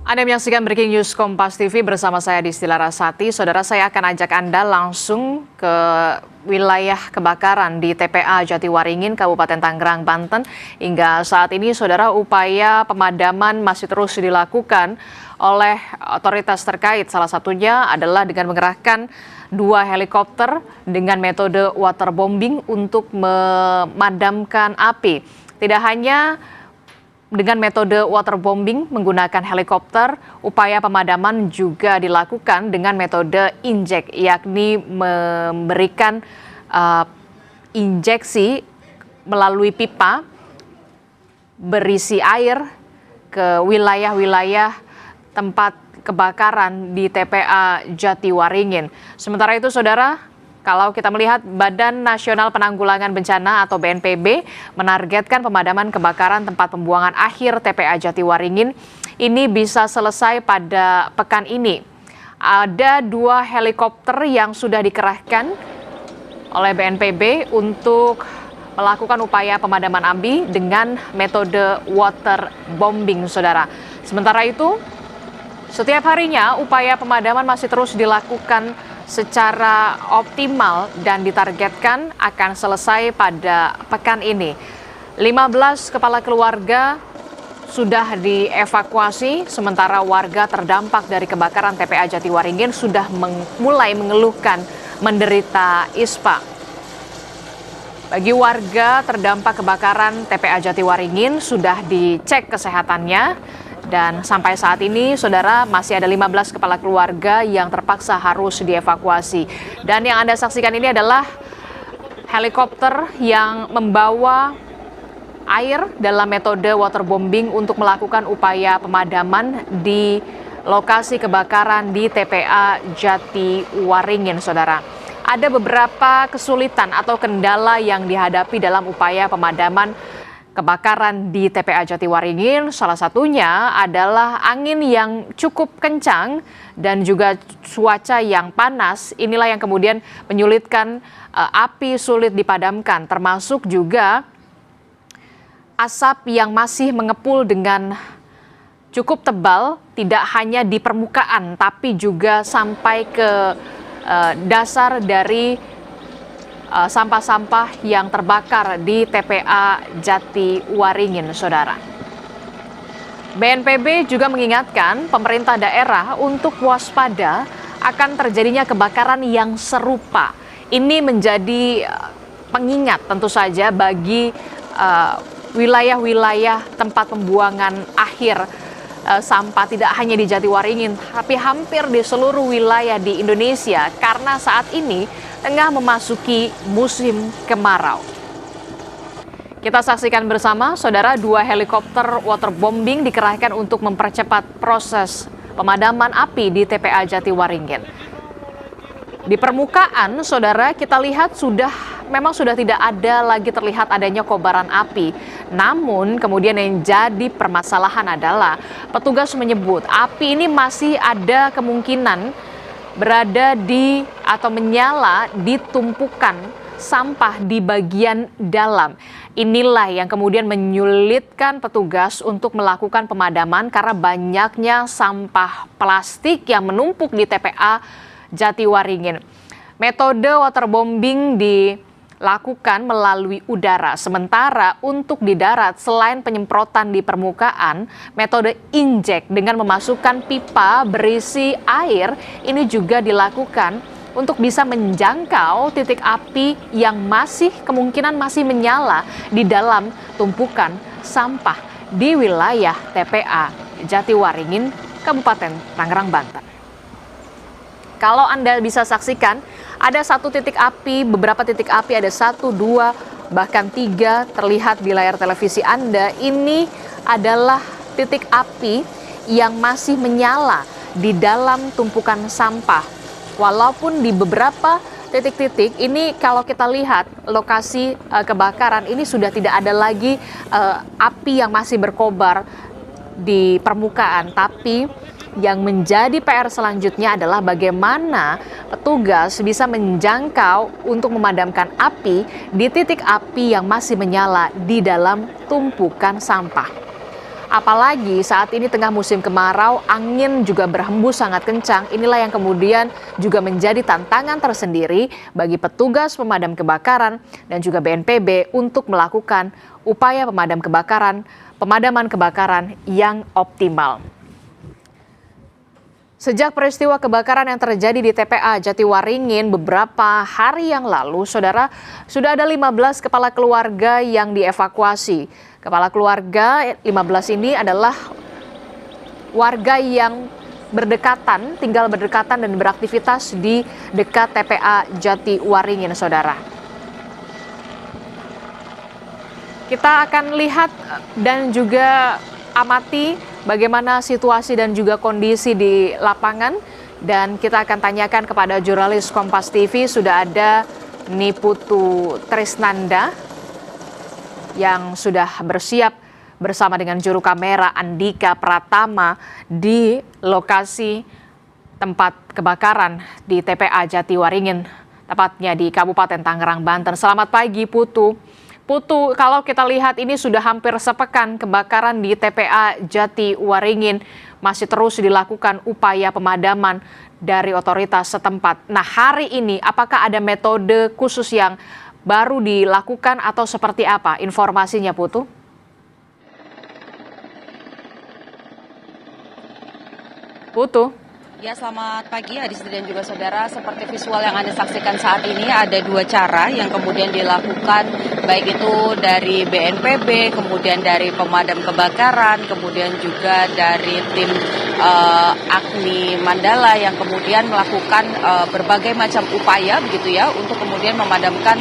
Anda menyaksikan Breaking News Kompas TV bersama saya Disti Larasati. Saudara, saya akan ajak Anda langsung ke wilayah kebakaran di TPA Jatiwaringin, Kabupaten Tangerang, Banten. Hingga saat ini, saudara, upaya pemadaman masih terus dilakukan oleh otoritas terkait. Salah satunya adalah dengan mengerahkan 2 helikopter dengan metode waterbombing untuk memadamkan api. Tidak hanya dengan metode waterbombing menggunakan helikopter, upaya pemadaman juga dilakukan dengan metode injek, yakni memberikan injeksi melalui pipa berisi air ke wilayah-wilayah tempat kebakaran di TPA Jatiwaringin. Sementara itu, saudara, kalau kita melihat Badan Nasional Penanggulangan Bencana atau BNPB menargetkan pemadaman kebakaran tempat pembuangan akhir TPA Jatiwaringin ini bisa selesai pada pekan ini. Ada 2 helikopter yang sudah dikerahkan oleh BNPB untuk melakukan upaya pemadaman api dengan metode waterbombing, saudara. Sementara itu, setiap harinya upaya pemadaman masih terus dilakukan secara optimal dan ditargetkan akan selesai pada pekan ini. 15 kepala keluarga sudah dievakuasi, sementara warga terdampak dari kebakaran TPA Jatiwaringin sudah mulai mengeluhkan menderita ISPA. Bagi warga terdampak kebakaran TPA Jatiwaringin sudah dicek kesehatannya. Dan sampai saat ini, saudara, masih ada 15 kepala keluarga yang terpaksa harus dievakuasi. Dan yang Anda saksikan ini adalah helikopter yang membawa air dalam metode waterbombing untuk melakukan upaya pemadaman di lokasi kebakaran di TPA Jatiwaringin, saudara. Ada beberapa kesulitan atau kendala yang dihadapi dalam upaya pemadaman kebakaran di TPA Jatiwaringin. Salah satunya adalah angin yang cukup kencang dan juga cuaca yang panas. Inilah yang kemudian menyulitkan api sulit dipadamkan, termasuk juga asap yang masih mengepul dengan cukup tebal, tidak hanya di permukaan tapi juga sampai ke dasar dari sampah-sampah yang terbakar di TPA Jatiwaringin, saudara. BNPB juga mengingatkan pemerintah daerah untuk waspada akan terjadinya kebakaran yang serupa. Ini menjadi pengingat tentu saja bagi wilayah-wilayah tempat pembuangan akhir sampah, tidak hanya di Jatiwaringin, tapi hampir di seluruh wilayah di Indonesia, karena saat ini tengah memasuki musim kemarau. Kita saksikan bersama, saudara, 2 helikopter waterbombing dikerahkan untuk mempercepat proses pemadaman api di TPA Jatiwaringin. Di permukaan, saudara, kita lihat memang sudah tidak ada lagi terlihat adanya kobaran api. Namun kemudian yang jadi permasalahan adalah petugas menyebut api ini masih ada kemungkinan berada di atau menyala di tumpukan sampah di bagian dalam. Inilah yang kemudian menyulitkan petugas untuk melakukan pemadaman karena banyaknya sampah plastik yang menumpuk di TPA Jatiwaringin. Metode waterbombing dilakukan melalui udara. Sementara untuk di darat, selain penyemprotan di permukaan, metode injek dengan memasukkan pipa berisi air ini juga dilakukan untuk bisa menjangkau titik api yang kemungkinan masih menyala di dalam tumpukan sampah di wilayah TPA Jatiwaringin, Kabupaten Tangerang, Banten. Kalau Anda bisa saksikan, ada 1 titik api, beberapa titik api, ada 1, 2, bahkan 3 terlihat di layar televisi Anda. Ini adalah titik api yang masih menyala di dalam tumpukan sampah. Walaupun di beberapa titik-titik ini, kalau kita lihat lokasi kebakaran ini sudah tidak ada lagi api yang masih berkobar di permukaan, tapi yang menjadi PR selanjutnya adalah bagaimana petugas bisa menjangkau untuk memadamkan api di titik api yang masih menyala di dalam tumpukan sampah. Apalagi saat ini tengah musim kemarau, angin juga berhembus sangat kencang. Inilah yang kemudian juga menjadi tantangan tersendiri bagi petugas pemadam kebakaran dan juga BNPB untuk melakukan upaya pemadaman kebakaran yang optimal. Sejak peristiwa kebakaran yang terjadi di TPA Jatiwaringin beberapa hari yang lalu, saudara, sudah ada 15 kepala keluarga yang dievakuasi. Kepala keluarga 15 ini adalah warga yang tinggal berdekatan dan beraktivitas di dekat TPA Jatiwaringin, saudara. Kita akan lihat dan juga amati bagaimana situasi dan juga kondisi di lapangan, dan kita akan tanyakan kepada jurnalis Kompas TV. Sudah ada Niputu Trisnanda yang sudah bersiap bersama dengan juru kamera Andika Pratama di lokasi tempat kebakaran di TPA Jatiwaringin, tepatnya di Kabupaten Tangerang, Banten. Selamat pagi, Putu. Putu, kalau kita lihat ini sudah hampir sepekan kebakaran di TPA Jatiwaringin, masih terus dilakukan upaya pemadaman dari otoritas setempat. Nah, hari ini apakah ada metode khusus yang baru dilakukan atau seperti apa informasinya, Putu? Putu. Ya, selamat pagi Adisti dan juga saudara. Seperti visual yang Anda saksikan saat ini, ada dua cara yang kemudian dilakukan, baik itu dari BNPB, kemudian dari pemadam kebakaran, kemudian juga dari tim Agni Mandala yang kemudian melakukan berbagai macam upaya begitu ya untuk kemudian memadamkan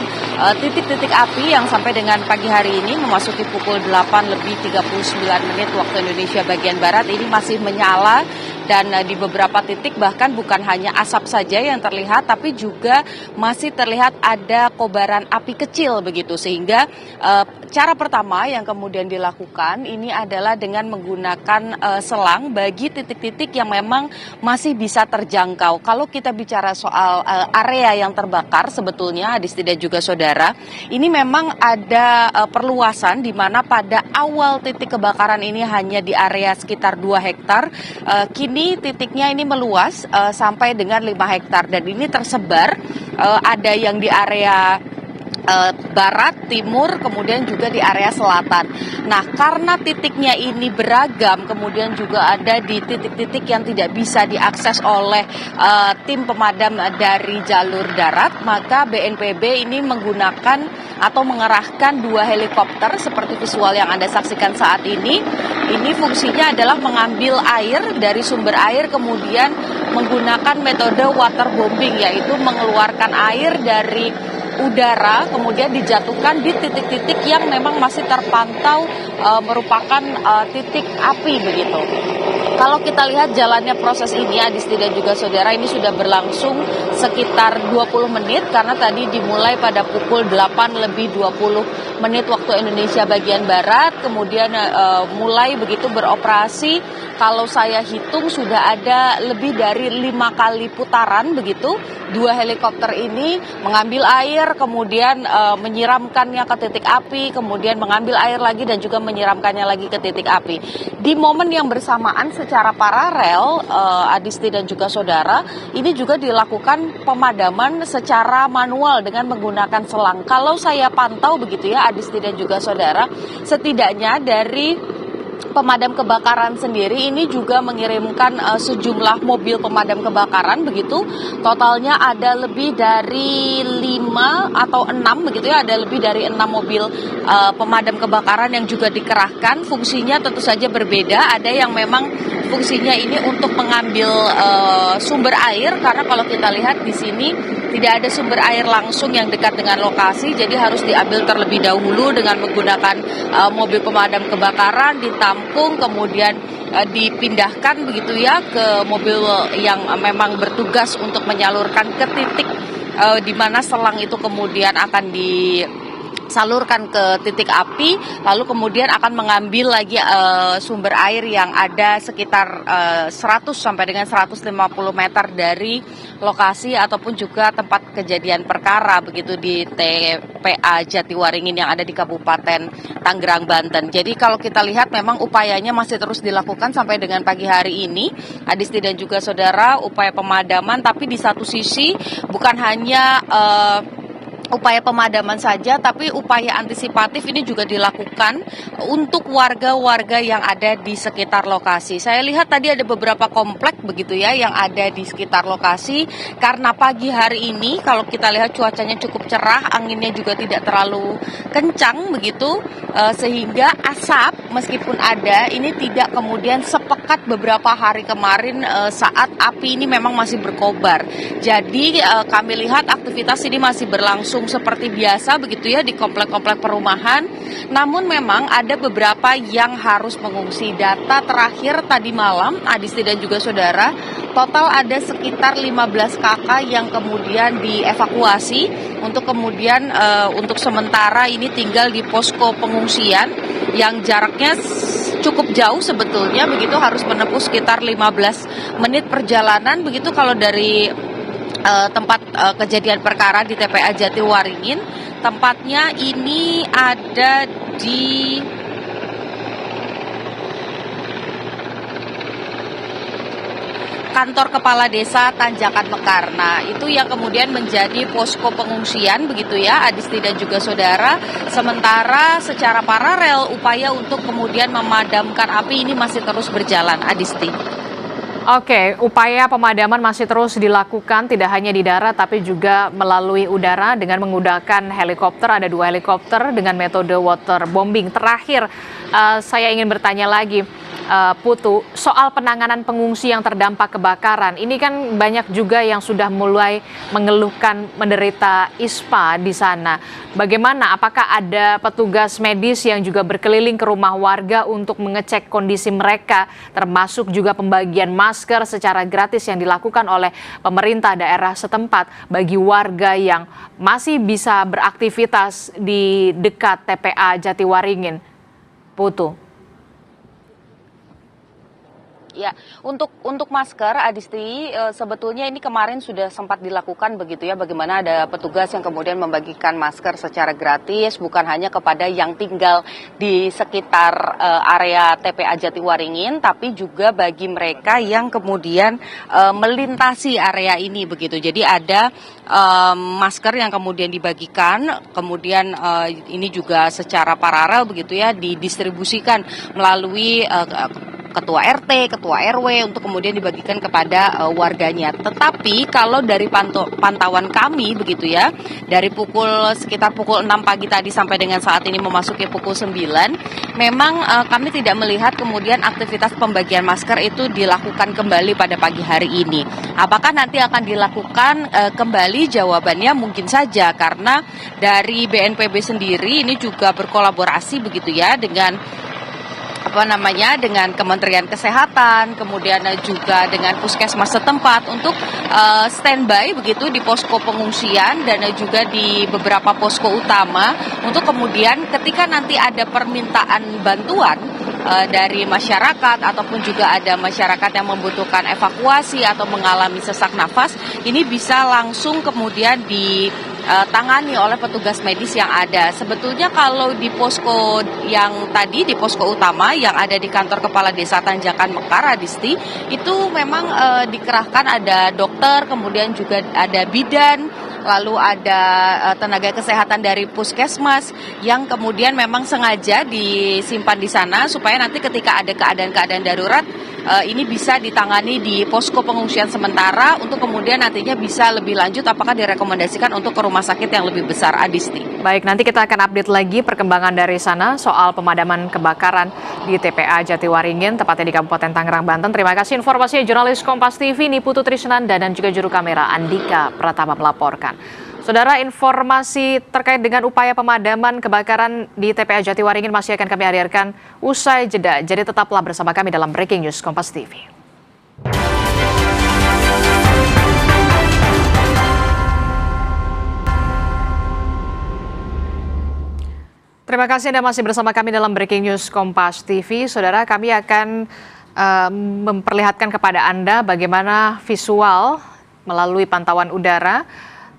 titik-titik api yang sampai dengan pagi hari ini memasuki pukul 8:39 waktu Indonesia bagian Barat ini masih menyala. Dan di beberapa titik bahkan bukan hanya asap saja yang terlihat, tapi juga masih terlihat ada kobaran api kecil begitu. Sehingga cara pertama yang kemudian dilakukan ini adalah dengan menggunakan selang bagi titik-titik yang memang masih bisa terjangkau. Kalau kita bicara soal area yang terbakar sebetulnya Adisti dan juga saudara, ini memang ada perluasan di mana pada awal titik kebakaran ini hanya di area sekitar 2 hektar. Kini titiknya ini meluas sampai dengan 5 hektar dan ini tersebar ada yang di area barat, timur, kemudian juga di area selatan. Nah, karena titiknya ini beragam, kemudian juga ada di titik-titik yang tidak bisa diakses oleh tim pemadam dari jalur darat, maka BNPB ini menggunakan atau mengerahkan 2 helikopter seperti visual yang Anda saksikan saat ini. Ini fungsinya adalah mengambil air dari sumber air, kemudian menggunakan metode waterbombing, yaitu mengeluarkan air dari udara kemudian dijatuhkan di titik-titik yang memang masih terpantau merupakan titik api begitu. Kalau kita lihat jalannya proses ini Adisti dan juga saudara, ini sudah berlangsung sekitar 20 menit karena tadi dimulai pada pukul 8:20 waktu Indonesia bagian Barat, kemudian mulai begitu beroperasi. Kalau saya hitung sudah ada lebih dari 5 kali putaran begitu. 2 helikopter ini mengambil air, kemudian menyiramkannya ke titik api, kemudian mengambil air lagi dan juga menyiramkannya lagi ke titik api. Di momen yang bersamaan secara paralel, Adisti dan juga saudara, ini juga dilakukan pemadaman secara manual dengan menggunakan selang. Kalau saya pantau begitu ya Adisti dan juga saudara, setidaknya dari pemadam kebakaran sendiri ini juga mengirimkan sejumlah mobil pemadam kebakaran begitu. Totalnya ada lebih dari 5 atau 6 begitu ya, ada lebih dari 6 mobil pemadam kebakaran yang juga dikerahkan. Fungsinya tentu saja berbeda, ada yang memang fungsinya ini untuk mengambil sumber air, karena kalau kita lihat di sini tidak ada sumber air langsung yang dekat dengan lokasi, jadi harus diambil terlebih dahulu dengan menggunakan mobil pemadam kebakaran, ditampung, kemudian dipindahkan begitu ya ke mobil yang memang bertugas untuk menyalurkan ke titik di mana selang itu kemudian akan salurkan ke titik api, lalu kemudian akan mengambil lagi sumber air yang ada sekitar 100 sampai dengan 150 meter dari lokasi ataupun juga tempat kejadian perkara begitu di TPA Jatiwaringin yang ada di Kabupaten Tangerang, Banten. Jadi kalau kita lihat memang upayanya masih terus dilakukan sampai dengan pagi hari ini, Adisti dan juga saudara, upaya pemadaman, tapi di satu sisi bukan hanya upaya pemadaman saja, tapi upaya antisipatif ini juga dilakukan untuk warga-warga yang ada di sekitar lokasi. Saya lihat tadi ada beberapa komplek begitu ya yang ada di sekitar lokasi, karena pagi hari ini kalau kita lihat cuacanya cukup cerah, anginnya juga tidak terlalu kencang begitu, sehingga asap meskipun ada ini tidak kemudian sepekat beberapa hari kemarin saat api ini memang masih berkobar. Jadi kami lihat aktivitas ini masih berlangsung seperti biasa begitu ya di komplek-komplek perumahan. Namun memang ada beberapa yang harus mengungsi. Data terakhir tadi malam, Adisti dan juga saudara, total ada sekitar 15 kakak yang kemudian dievakuasi untuk kemudian untuk sementara ini tinggal di posko pengungsian yang jaraknya cukup jauh sebetulnya begitu, harus menempuh sekitar 15 menit perjalanan begitu kalau dari tempat kejadian perkara di TPA Jatiwaringin. Tempatnya ini ada di kantor kepala desa Tanjakan Mekar. Nah, itu yang kemudian menjadi posko pengungsian begitu ya, Adisti dan juga saudara. Sementara secara paralel upaya untuk kemudian memadamkan api ini masih terus berjalan, Adisti. Oke, upaya pemadaman masih terus dilakukan tidak hanya di darat tapi juga melalui udara dengan menggunakan helikopter. Ada 2 helikopter dengan metode waterbombing. Terakhir, saya ingin bertanya lagi, Putu, soal penanganan pengungsi yang terdampak kebakaran. Ini kan banyak juga yang sudah mulai mengeluhkan menderita ISPA di sana. Bagaimana? Apakah ada petugas medis yang juga berkeliling ke rumah warga untuk mengecek kondisi mereka, termasuk juga pembagian masker secara gratis yang dilakukan oleh pemerintah daerah setempat bagi warga yang masih bisa beraktivitas di dekat TPA Jatiwaringin? Putu. Ya, untuk masker, Adisti, sebetulnya ini kemarin sudah sempat dilakukan begitu ya, bagaimana ada petugas yang kemudian membagikan masker secara gratis, bukan hanya kepada yang tinggal di sekitar area TPA Jatiwaringin, tapi juga bagi mereka yang kemudian melintasi area ini begitu. Jadi ada masker yang kemudian dibagikan, kemudian ini juga secara paralel begitu ya, didistribusikan melalui Ketua RT, Ketua RW untuk kemudian dibagikan kepada warganya. Tetapi kalau dari pantauan kami begitu ya, dari sekitar pukul 6 pagi tadi sampai dengan saat ini memasuki pukul 9, memang kami tidak melihat kemudian aktivitas pembagian masker itu dilakukan kembali pada pagi hari ini. Apakah nanti akan dilakukan kembali? Jawabannya mungkin saja, karena dari BNPB sendiri ini juga berkolaborasi begitu ya dengan dengan Kementerian Kesehatan, kemudian juga dengan puskesmas setempat untuk standby begitu di posko pengungsian dan juga di beberapa posko utama untuk kemudian ketika nanti ada permintaan bantuan dari masyarakat ataupun juga ada masyarakat yang membutuhkan evakuasi atau mengalami sesak nafas, ini bisa langsung kemudian ditangani oleh petugas medis yang ada. Sebetulnya kalau di posko yang tadi, di posko utama yang ada di kantor kepala desa Tanjakan Mekar, Adisti, itu memang dikerahkan ada dokter, kemudian juga ada bidan, lalu ada tenaga kesehatan dari puskesmas yang kemudian memang sengaja disimpan di sana supaya nanti ketika ada keadaan-keadaan darurat ini bisa ditangani di posko pengungsian sementara untuk kemudian nantinya bisa lebih lanjut apakah direkomendasikan untuk ke rumah sakit yang lebih besar, Adisti. Baik, nanti kita akan update lagi perkembangan dari sana soal pemadaman kebakaran di TPA Jatiwaringin, tepatnya di Kabupaten Tangerang, Banten. Terima kasih informasinya jurnalis Kompas TV Niputu Trisnanda dan juga juru kamera Andika Pratama melaporkan. Saudara, informasi terkait dengan upaya pemadaman kebakaran di TPA Jatiwaringin masih akan kami hadirkan usai jeda. Jadi tetaplah bersama kami dalam Breaking News Kompas TV. Terima kasih Anda masih bersama kami dalam Breaking News Kompas TV. Saudara, kami akan memperlihatkan kepada Anda bagaimana visual melalui pantauan udara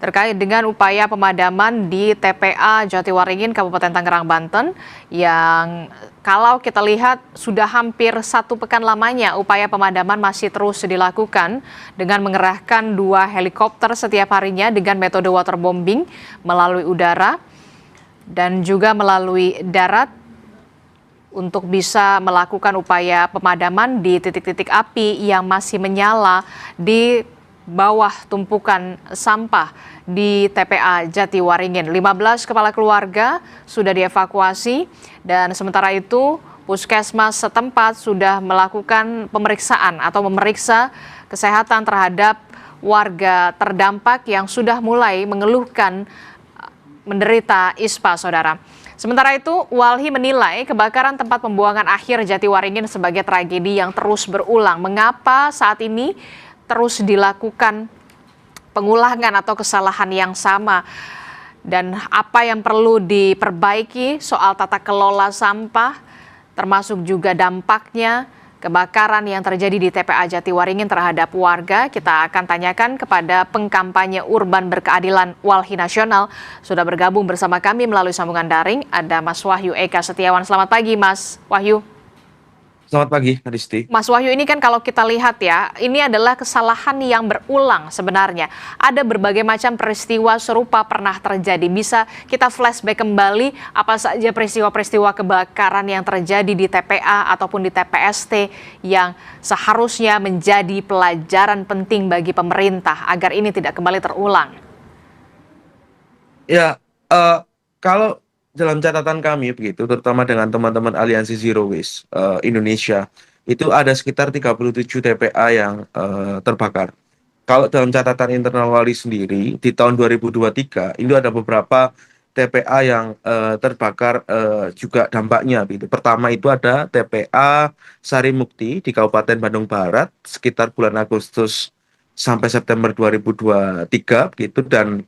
terkait dengan upaya pemadaman di TPA Jatiwaringin, Kabupaten Tangerang, Banten, yang kalau kita lihat sudah hampir 1 pekan lamanya upaya pemadaman masih terus dilakukan dengan mengerahkan 2 helikopter setiap harinya dengan metode waterbombing melalui udara dan juga melalui darat untuk bisa melakukan upaya pemadaman di titik-titik api yang masih menyala di bawah tumpukan sampah di TPA Jatiwaringin. 15 kepala keluarga sudah dievakuasi dan sementara itu Puskesmas setempat sudah melakukan pemeriksaan atau memeriksa kesehatan terhadap warga terdampak yang sudah mulai mengeluhkan menderita ISPA, saudara. Sementara itu, Walhi menilai kebakaran tempat pembuangan akhir Jatiwaringin sebagai tragedi yang terus berulang. Mengapa saat ini terus dilakukan pengulangan atau kesalahan yang sama? Dan apa yang perlu diperbaiki soal tata kelola sampah, termasuk juga dampaknya kebakaran yang terjadi di TPA Jatiwaringin terhadap warga. Kita akan tanyakan kepada pengkampanye urban berkeadilan Walhi Nasional. Sudah bergabung bersama kami melalui sambungan daring, ada Mas Wahyu Eka Setiawan. Selamat pagi Mas Wahyu. Selamat pagi, Adisti. Mas Wahyu, ini kan kalau kita lihat ya, ini adalah kesalahan yang berulang sebenarnya. Ada berbagai macam peristiwa serupa pernah terjadi. Bisa kita flashback kembali apa saja peristiwa-peristiwa kebakaran yang terjadi di TPA ataupun di TPST yang seharusnya menjadi pelajaran penting bagi pemerintah agar ini tidak kembali terulang. Ya, kalau dalam catatan kami begitu, terutama dengan teman-teman Aliansi Zero Waste Indonesia, itu ada sekitar 37 TPA yang terbakar. Kalau dalam catatan internal Walhi sendiri, di tahun 2023, itu ada beberapa TPA yang terbakar juga dampaknya. Begitu. Pertama itu ada TPA Sarimukti di Kabupaten Bandung Barat, sekitar bulan Agustus sampai September 2023, begitu, dan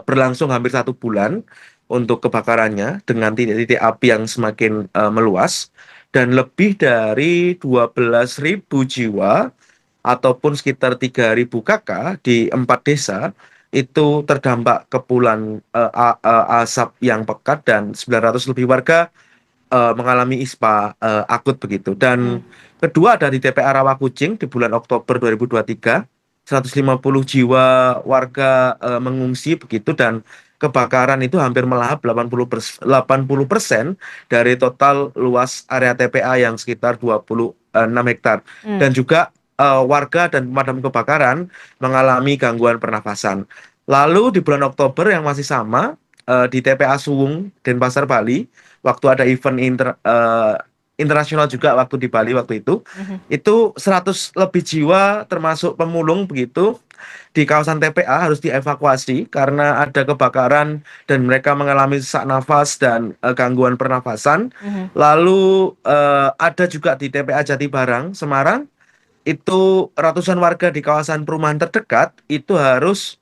berlangsung hampir 1 bulan untuk kebakarannya dengan titik-titik api yang semakin meluas, dan lebih dari 12.000 jiwa ataupun sekitar 3.000 KK di 4 desa itu terdampak kepulan asap yang pekat, dan 900 lebih warga mengalami ISPA akut begitu. Dan kedua ada di TPA Rawakucing di bulan Oktober 2023, 150 jiwa warga mengungsi begitu, dan kebakaran itu hampir melahap 80% dari total luas area TPA yang sekitar 26 hektar. Dan juga warga dan pemadam kebakaran mengalami gangguan pernafasan. Lalu di bulan Oktober yang masih sama, di TPA Suwung, Denpasar, Bali, waktu ada event internasional juga waktu di Bali waktu itu 100 lebih jiwa termasuk pemulung begitu di kawasan TPA harus dievakuasi karena ada kebakaran dan mereka mengalami sesak nafas dan gangguan pernafasan. Lalu ada juga di TPA Jatibarang, Semarang, itu ratusan warga di kawasan perumahan terdekat itu harus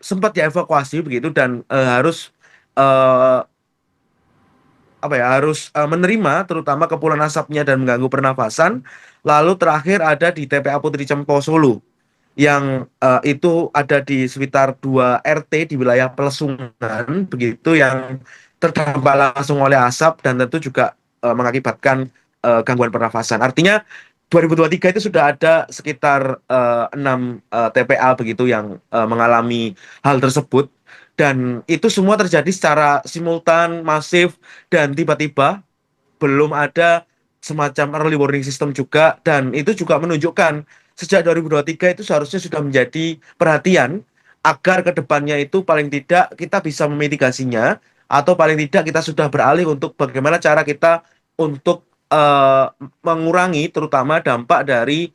sempat dievakuasi begitu, dan harus menerima terutama kepulan asapnya dan mengganggu pernafasan. Lalu terakhir ada di TPA Putri Cempo Solo yang itu ada di sekitar 2 RT di wilayah Pelesungan begitu, yang terdampak langsung oleh asap dan tentu juga mengakibatkan gangguan pernafasan. Artinya 2023 itu sudah ada sekitar 6 TPA begitu yang mengalami hal tersebut, dan itu semua terjadi secara simultan, masif, dan tiba-tiba. Belum ada semacam early warning system juga, dan itu juga menunjukkan sejak 2023 itu seharusnya sudah menjadi perhatian agar kedepannya itu paling tidak kita bisa memitigasinya, atau paling tidak kita sudah beralih untuk bagaimana cara kita untuk mengurangi terutama dampak dari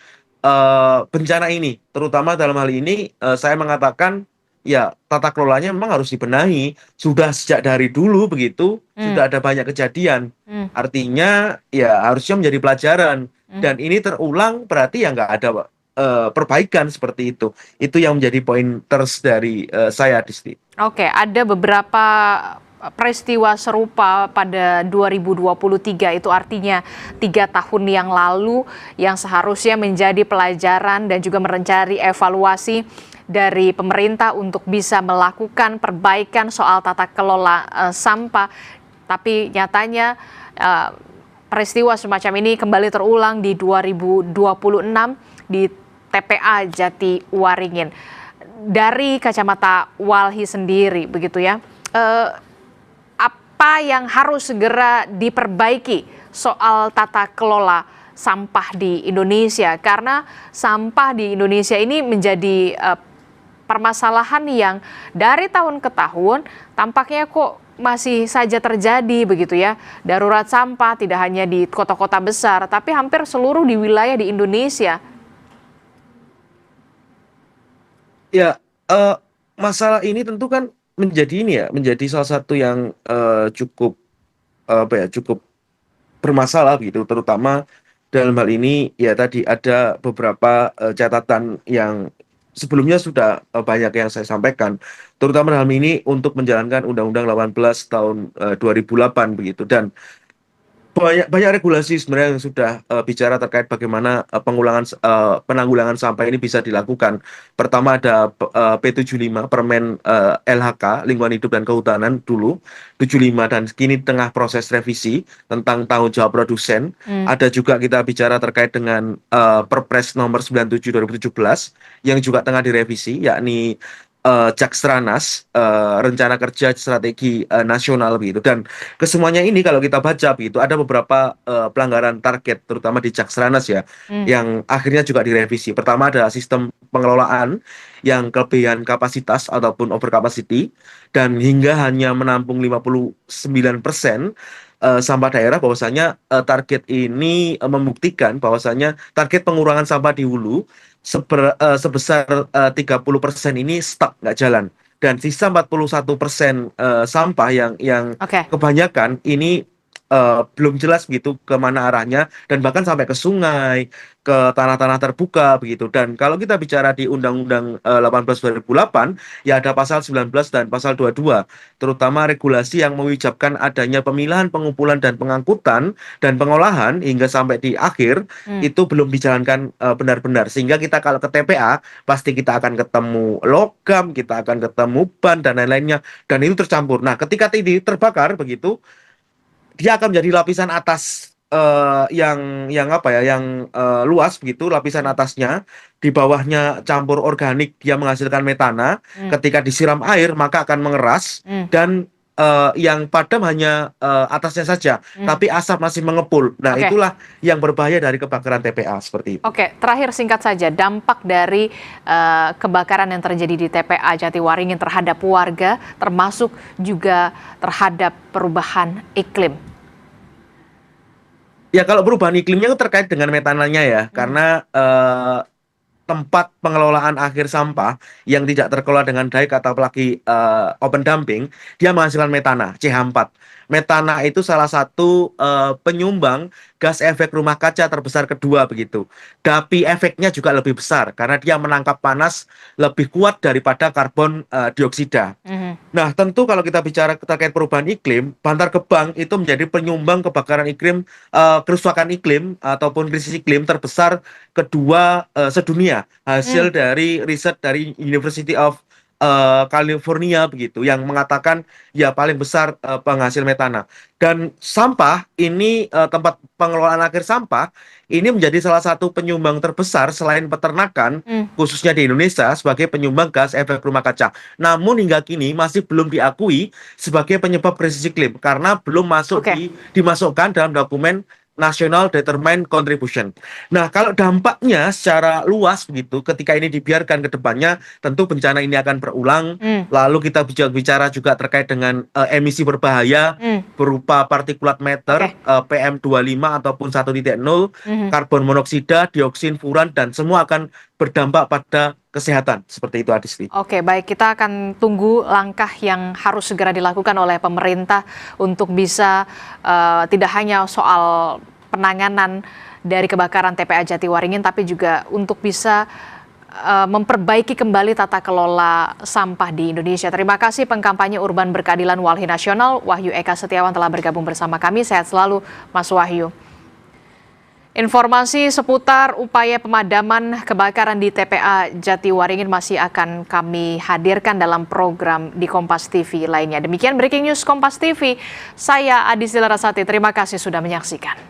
bencana ini. Terutama dalam hal ini saya mengatakan ya tata kelolanya memang harus dibenahi. Sudah sejak dari dulu begitu, sudah ada banyak kejadian. Artinya ya harusnya menjadi pelajaran. Dan ini terulang berarti ya nggak ada perbaikan seperti itu. Itu yang menjadi poin terus dari saya, Disti. Oke, ada beberapa peristiwa serupa pada 2023, itu artinya 3 tahun yang lalu, yang seharusnya menjadi pelajaran dan juga mencari evaluasi dari pemerintah untuk bisa melakukan perbaikan soal tata kelola sampah. Tapi nyatanya peristiwa semacam ini kembali terulang di 2026 di TPA Jatiwaringin. Dari kacamata Walhi sendiri, begitu ya, apa yang harus segera diperbaiki soal tata kelola sampah di Indonesia? Karena sampah di Indonesia ini menjadi permasalahan yang dari tahun ke tahun tampaknya kok masih saja terjadi, begitu ya. Darurat sampah tidak hanya di kota-kota besar, tapi hampir seluruh di wilayah di Indonesia. Ya, masalah ini tentu kan menjadi salah satu yang cukup cukup bermasalah gitu, terutama dalam hal ini ya tadi ada beberapa catatan yang sebelumnya sudah banyak yang saya sampaikan, terutama dalam ini untuk menjalankan Undang-Undang 18 tahun 2008 begitu, dan banyak regulasi sebenarnya yang sudah bicara terkait bagaimana penanggulangan sampah ini bisa dilakukan. Pertama ada P75 Permen LHK Lingkungan Hidup dan Kehutanan dulu 75, dan kini tengah proses revisi tentang tanggung jawab produsen. Ada juga kita bicara terkait dengan Perpres nomor 97 2017 yang juga tengah direvisi, yakni Jakstranas, rencana kerja strategi nasional begitu, dan kesemuanya ini kalau kita baca begitu ada beberapa pelanggaran target terutama di Jakstranas ya, yang akhirnya juga direvisi. Pertama ada sistem pengelolaan yang kelebihan kapasitas ataupun over capacity, dan hingga hanya menampung 59% sampah daerah, bahwasanya target ini membuktikan bahwasanya target pengurangan sampah di hulu sebesar 30% ini stuck, nggak jalan, dan sisa 41% sampah yang kebanyakan ini belum jelas begitu kemana arahnya, dan bahkan sampai ke sungai, ke tanah-tanah terbuka begitu. Dan kalau kita bicara di Undang-Undang 18 2008 ya ada pasal 19 dan pasal 22, terutama regulasi yang mewajibkan adanya pemilahan, pengumpulan dan pengangkutan dan pengolahan hingga sampai di akhir itu belum dijalankan benar-benar, sehingga kita kalau ke TPA pasti kita akan ketemu logam, kita akan ketemu ban dan lain-lainnya, dan itu tercampur. Nah, ketika ini terbakar begitu, dia akan menjadi lapisan atas yang luas begitu, lapisan atasnya, di bawahnya campur organik, dia menghasilkan metana. Ketika disiram air maka akan mengeras, dan yang padam hanya atasnya saja, tapi asap masih mengepul. Nah, itulah yang berbahaya dari kebakaran TPA seperti itu. Oke, terakhir singkat saja, dampak dari kebakaran yang terjadi di TPA Jatiwaringin terhadap warga, termasuk juga terhadap perubahan iklim. Ya, kalau perubahan iklimnya itu terkait dengan metananya ya, karena tempat pengelolaan akhir sampah yang tidak terkelola dengan baik atau apalagi open dumping, dia menghasilkan metana, CH4. Metana itu salah satu penyumbang gas efek rumah kaca terbesar kedua begitu. Tapi efeknya juga lebih besar karena dia menangkap panas lebih kuat daripada karbon dioksida. Nah, tentu kalau kita bicara terkait perubahan iklim, Bantar Gebang itu menjadi penyumbang kebakaran iklim, kerusakan iklim ataupun krisis iklim terbesar kedua sedunia, hasil dari riset dari University of California begitu, yang mengatakan ya paling besar penghasil metana. Dan sampah ini, tempat pengelolaan akhir sampah ini menjadi salah satu penyumbang terbesar selain peternakan, khususnya di Indonesia, sebagai penyumbang gas efek rumah kaca. Namun hingga kini masih belum diakui sebagai penyebab krisis iklim karena belum dimasukkan dalam dokumen National Determined Contribution. Nah, kalau dampaknya secara luas begitu, ketika ini dibiarkan ke depannya, tentu bencana ini akan berulang. Lalu kita bicara juga terkait dengan emisi berbahaya berupa partikulat matter, PM25 ataupun 1.0, karbon monoksida, dioksin, furan, dan semua akan berdampak pada kesehatan. Seperti itu, Adisti. Oke, baik. Kita akan tunggu langkah yang harus segera dilakukan oleh pemerintah untuk bisa tidak hanya soal penanganan dari kebakaran TPA Jatiwaringin, tapi juga untuk bisa memperbaiki kembali tata kelola sampah di Indonesia. Terima kasih pengkampanye urban berkeadilan Walhi Nasional, Wahyu Eka Setiawan telah bergabung bersama kami. Sehat selalu, Mas Wahyu. Informasi seputar upaya pemadaman kebakaran di TPA Jatiwaringin masih akan kami hadirkan dalam program di Kompas TV lainnya. Demikian Breaking News Kompas TV. Saya Adis Dilarasati, terima kasih sudah menyaksikan.